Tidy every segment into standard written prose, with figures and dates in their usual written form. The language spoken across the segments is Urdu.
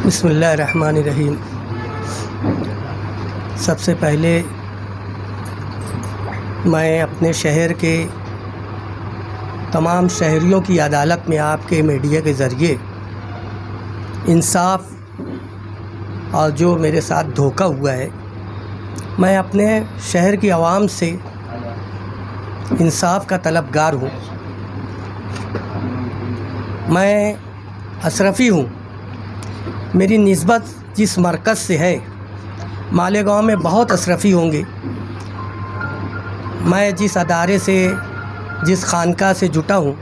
بسم اللہ الرحمن الرحیم۔ سب سے پہلے میں اپنے شہر کے تمام شہریوں کی عدالت میں آپ کے میڈیا کے ذریعے انصاف اور جو میرے ساتھ دھوکہ ہوا ہے، میں اپنے شہر کی عوام سے انصاف کا طلبگار ہوں۔ میں اشرفی ہوں۔ میری نسبت جس مرکز سے ہے، مالیگاؤں میں بہت اشرفی ہوں گے۔ میں جس ادارے سے، جس خانقاہ سے جٹا ہوں،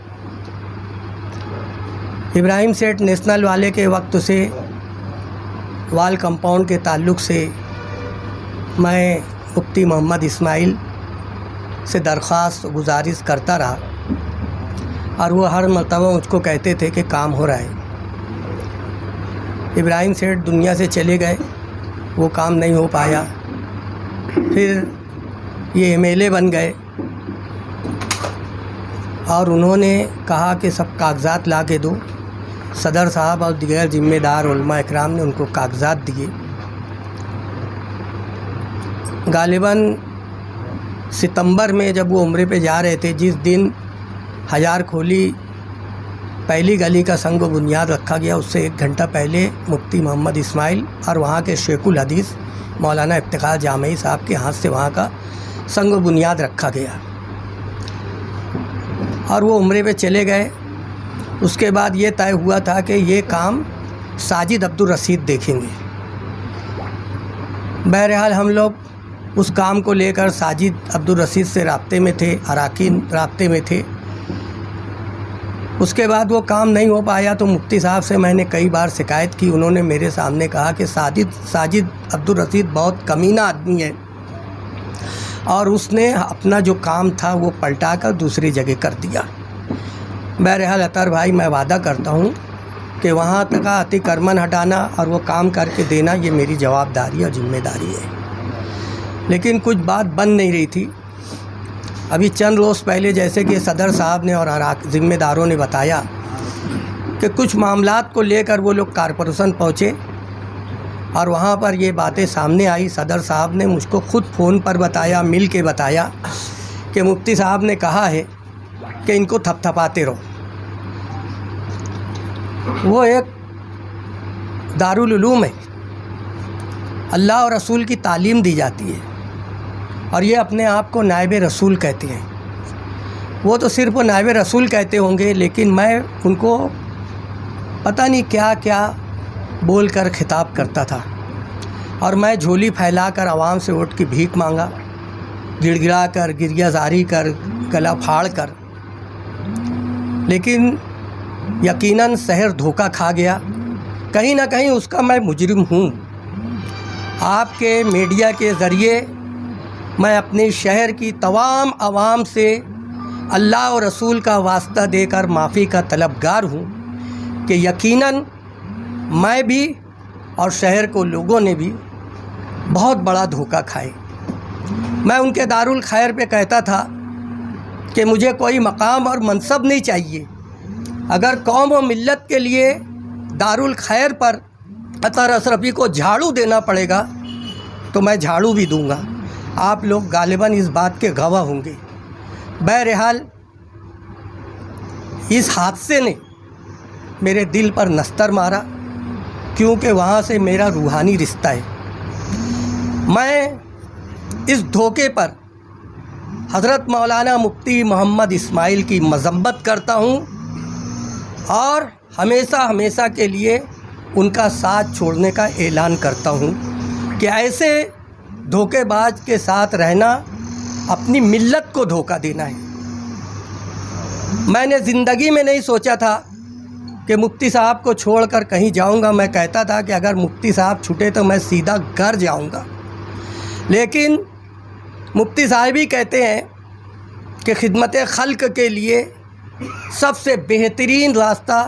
ابراہیم سیٹھ نیشنل والے کے وقت سے وال کمپاؤنڈ کے تعلق سے میں مفتی محمد اسماعیل سے درخواست گزارش کرتا رہا، اور وہ ہر مرتبہ مجھ کو کہتے تھے کہ کام ہو رہا ہے۔ ابراہیم سیٹھ دنیا سے چلے گئے، وہ کام نہیں ہو پایا۔ پھر یہ ایم ایل اے بن گئے اور انہوں نے کہا کہ سب کاغذات لا کے دو۔ صدر صاحب اور دیگر ذمہ دار علماء اکرام نے ان کو کاغذات دیے۔ غالباً ستمبر میں جب وہ عمرے پہ جا رہے تھے، جس دن ہزار کھولی پہلی گلی کا سنگ و بنیاد رکھا گیا، اس سے 1 گھنٹہ پہلے مفتی محمد اسماعیل اور وہاں کے شیخ الحدیث مولانا افتخار جامعی صاحب کے ہاتھ سے وہاں کا سنگ و بنیاد رکھا گیا، اور وہ عمرے پہ چلے گئے۔ اس کے بعد یہ طے ہوا تھا کہ یہ کام ساجد عبدالرشید دیکھیں گے۔ بہرحال ہم لوگ اس کام کو لے کر ساجد عبدالرشید سے رابطے میں تھے، اراکین رابطے میں تھے۔ اس کے بعد وہ کام نہیں ہو پایا تو مفتی صاحب سے میں نے کئی بار شکایت کی۔ انہوں نے میرے سامنے کہا کہ ساجد عبدالرشید بہت کمینہ آدمی ہے، اور اس نے اپنا جو کام تھا وہ پلٹا کر دوسری جگہ کر دیا۔ بہرحال اطہر بھائی، میں وعدہ کرتا ہوں کہ وہاں تک عتی کرمن ہٹانا اور وہ کام کر کے دینا، یہ میری جوابداری اور ذمہ داری ہے۔ لیکن کچھ بات بن نہیں رہی تھی۔ ابھی چند روز پہلے جیسے کہ صدر صاحب نے اور ذمہ داروں نے بتایا کہ کچھ معاملات کو لے کر وہ لوگ کارپوریشن پہنچے، اور وہاں پر یہ باتیں سامنے آئی۔ صدر صاحب نے مجھ کو خود فون پر بتایا، مل کے بتایا کہ مفتی صاحب نے کہا ہے کہ ان کو تھپ تھپاتے رہو۔ وہ ایک دارالعلوم ہے، اللہ اور رسول کی تعلیم دی جاتی ہے، اور یہ اپنے آپ کو نائب رسول کہتے ہیں۔ وہ تو صرف وہ نائب رسول کہتے ہوں گے، لیکن میں ان کو پتہ نہیں کیا کیا بول کر خطاب کرتا تھا، اور میں جھولی پھیلا کر عوام سے ووٹ کی بھیک مانگا، گڑ گڑا کر، گریہ زاری کر، گلا پھاڑ کر۔ لیکن یقیناً شہر دھوکہ کھا گیا۔ کہیں نہ کہیں اس کا میں مجرم ہوں۔ آپ کے میڈیا کے ذریعے میں اپنے شہر کی تمام عوام سے اللہ اور رسول کا واسطہ دے کر معافی کا طلبگار ہوں کہ یقیناً میں بھی اور شہر کو لوگوں نے بھی بہت بڑا دھوکہ کھائے۔ میں ان کے دارالخیر پہ کہتا تھا کہ مجھے کوئی مقام اور منصب نہیں چاہیے۔ اگر قوم و ملت کے لیے دارالخیر پر اطہر اشرفی کو جھاڑو دینا پڑے گا تو میں جھاڑو بھی دوں گا۔ آپ لوگ غالباً اس بات کے گواہ ہوں گے۔ بہرحال اس حادثے نے میرے دل پر نستر مارا، کیونکہ وہاں سے میرا روحانی رشتہ ہے۔ میں اس دھوکے پر حضرت مولانا مفتی محمد اسماعیل کی مذمت کرتا ہوں، اور ہمیشہ کے لیے ان کا ساتھ چھوڑنے کا اعلان کرتا ہوں کہ ایسے دھوکے باز کے ساتھ رہنا اپنی ملت کو دھوکہ دینا ہے۔ میں نے زندگی میں نہیں سوچا تھا کہ مفتی صاحب کو چھوڑ کر کہیں جاؤں گا۔ میں کہتا تھا کہ اگر مفتی صاحب چھوٹے تو میں سیدھا گھر جاؤں گا، لیکن مفتی صاحب ہی کہتے ہیں کہ خدمت خلق کے لیے سب سے بہترین راستہ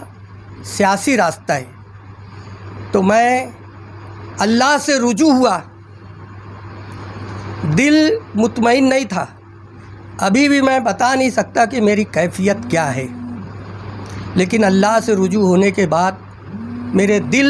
سیاسی راستہ ہے۔ تو میں اللہ سے رجوع ہوا، دل مطمئن نہیں تھا۔ ابھی بھی میں بتا نہیں سکتا کہ میری کیفیت کیا ہے، لیکن اللہ سے رجوع ہونے کے بعد میرے دل